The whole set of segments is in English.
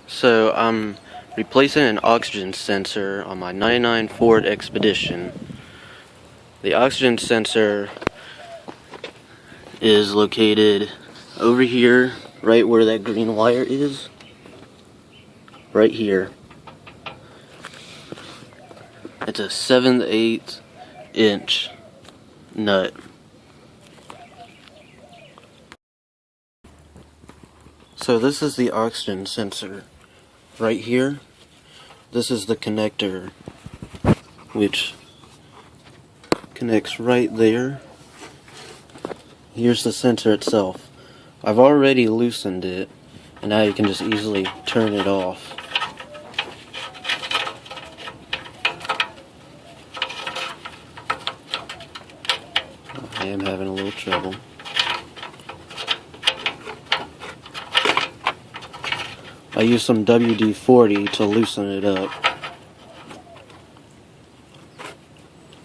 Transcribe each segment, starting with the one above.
So I'm replacing an oxygen sensor on my 99 Ford Expedition. The oxygen sensor is located over here, right where that green wire is. Right here. It's a 7/8 inch nut. So this is the oxygen sensor right here. This is the connector, which connects right there. Here's the sensor itself. I've already loosened it, and now you can just easily turn it off. I am having a little trouble. I use some WD-40 to loosen it up.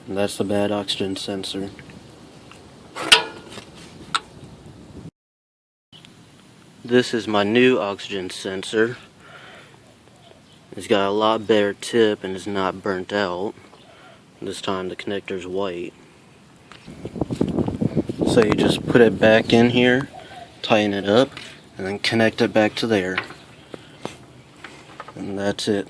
And that's the bad oxygen sensor. This is my new oxygen sensor. It's got a lot better tip and is not burnt out. This time the connector's white. So you just put it back in here, tighten it up, and then connect it back to there. And that's it.